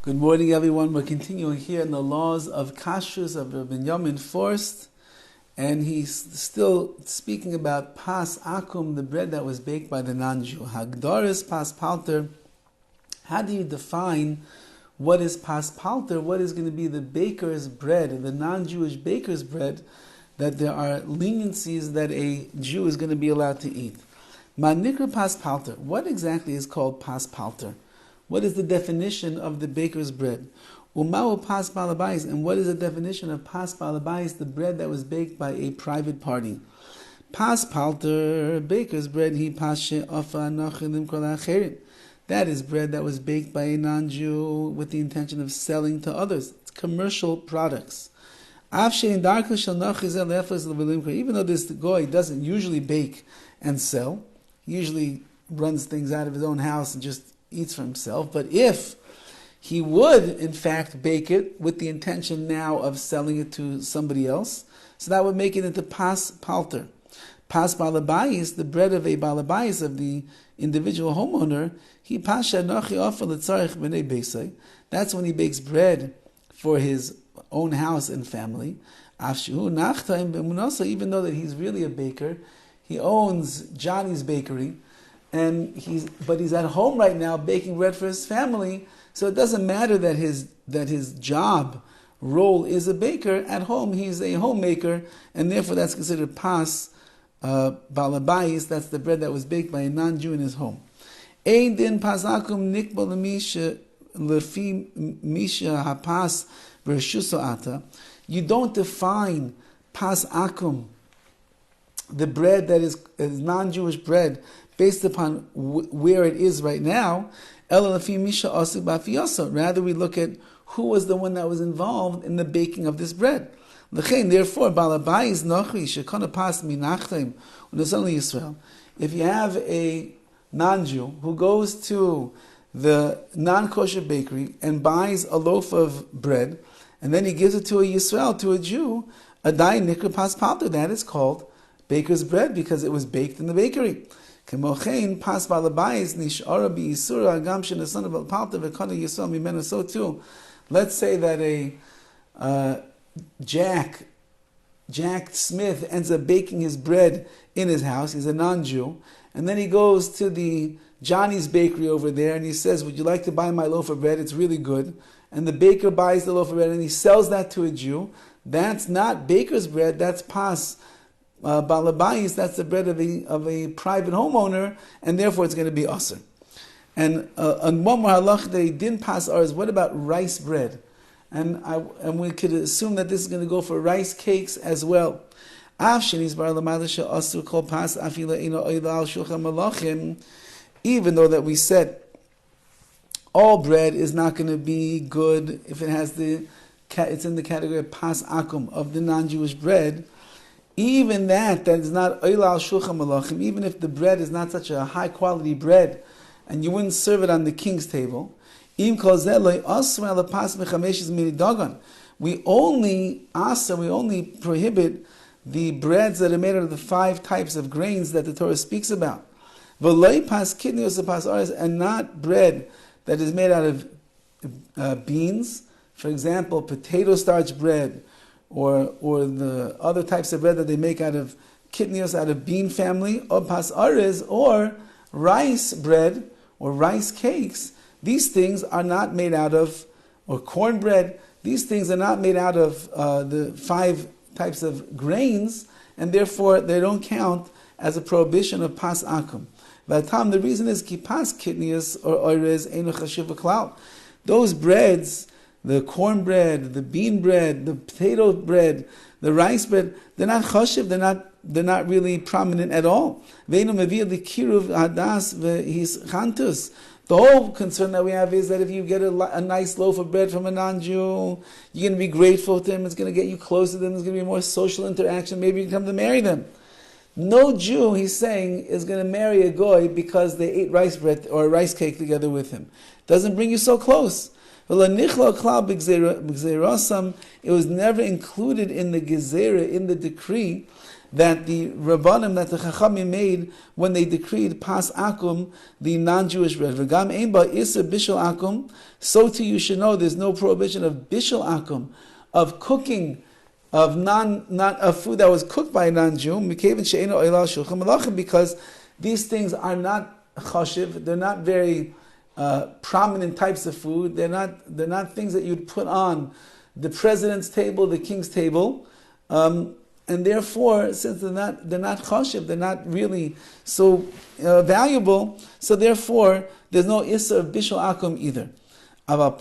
Good morning, everyone. We're continuing here in the laws of KASHRUS of Rabbi Yamin Forst, and he's still speaking about pas Akum, the bread that was baked by the non-Jew. Hagdaris pas palter. How do you define what is pas palter? What is going to be the baker's bread, the non-Jewish baker's bread, that there are leniencies that a Jew is going to be allowed to eat? Manikra pas palter. What exactly is called pas palter? What is the definition of the baker's bread? Umau pas balabais, and what is the definition of pas balabais, the bread that was baked by a private party? Pas palter, baker's bread, he pashe afa nachilim kol acherim. That is bread that was baked by a non-Jew with the intention of selling to others. It's commercial products. Even though this goy doesn't usually bake and sell, he usually runs things out of his own house and just eats for himself, but if he would in fact bake it with the intention now of selling it to somebody else, so that would make it into pas palter. Pas balabais, the bread of a balabais, of the individual homeowner, he pasha nachi offer letzarich b'nei beisai. That's when he bakes bread for his own house and family. Afshu nachtaim b'munasa, even though that he's really a baker, he owns Johnny's Bakery, and he's at home right now baking bread for his family. So it doesn't matter that his job role is a baker. At home, he's a homemaker, and therefore that's considered pas balabais. That's the bread that was baked by a non-Jew in his home. Ein din pas akum nikbal lefi misha hapas v'reshuso ata. You don't define pas akum, the bread that is non-Jewish bread, based upon where it is right now. Rather, we look at who was the one that was involved in the baking of this bread. Therefore, if you have a non-Jew who goes to the non-kosher bakery and buys a loaf of bread, and then he gives it to a Yisrael, to a Jew, that is called baker's bread because it was baked in the bakery. So too, let's say that a Jack Smith ends up baking his bread in his house. He's a non-Jew, and then he goes to the Johnny's Bakery over there and he says, "Would you like to buy my loaf of bread? It's really good." And the baker buys the loaf of bread and he sells that to a Jew. That's not baker's bread. That's pas balabais. That's the bread of a private homeowner, and therefore it's going to be aser. And one more halach they didn't pass ours. What about rice bread? And we could assume that this is going to go for rice cakes as well. Even though that we said all bread is not going to be good if it has it's in the category of pas akum, of the non-Jewish bread. Even that is not oila al shulchan malachim, even if the bread is not such a high quality bread, and you wouldn't serve it on the king's table. We only prohibit the breads that are made out of the 5 types of grains that the Torah speaks about. And not bread that is made out of beans, for example, potato starch bread, or the other types of bread that they make out of kitnios, out of bean family, or pas arez, or rice bread, or rice cakes. These things are not made out of, or cornbread, these things are not made out of the 5 types of grains, and therefore they don't count as a prohibition of pas akum. The reason is ki pas kitnios or arez einu chashuv v'klal. Those breads, the cornbread, the bean bread, the potato bread, the rice bread, they're not chashiv, they're not really prominent at all. The whole concern that we have is that if you get a nice loaf of bread from a non-Jew, you're going to be grateful to him, it's going to get you close to them, there's going to be more social interaction, maybe you can come to marry them. No Jew, he's saying, is going to marry a goy because they ate rice bread or a rice cake together with him. Doesn't bring you so close. It was never included in the gezerah, in the decree, that the Rabbanim, that the Chachamim made when they decreed Pas Akum, the non-Jewish bread. V'gam ein ba isa bishul akum. So too you should know there's no prohibition of bishul akum, of cooking of of food that was cooked by a non-Jew, because these things are not chashiv, they're not very prominent types of food. They're not things that you'd put on the president's table, the king's table, and therefore, since they're not chashiv, they're not really so valuable. So therefore, there's no issa of bishul akum either. But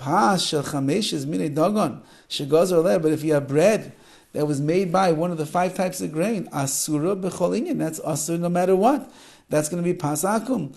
if you have bread that was made by one of the 5 types of grain, asura b'chol inyan, that's asur no matter what. That's going to be pas akum.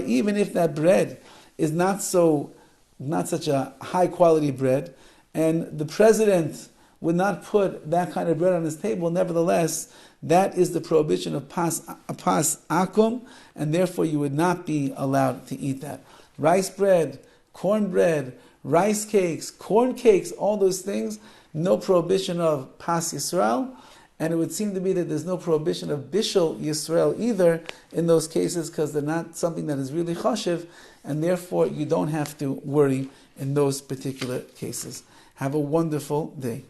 Even if that bread is not such a high quality bread, and the president would not put that kind of bread on his table, nevertheless, that is the prohibition of pas akum, and therefore you would not be allowed to eat that. Rice bread, cornbread, rice cakes, corn cakes, all those things, no prohibition of pas Yisrael, and it would seem to be that there's no prohibition of bishul Yisrael either in those cases, because they're not something that is really chashiv, and therefore you don't have to worry in those particular cases. Have a wonderful day.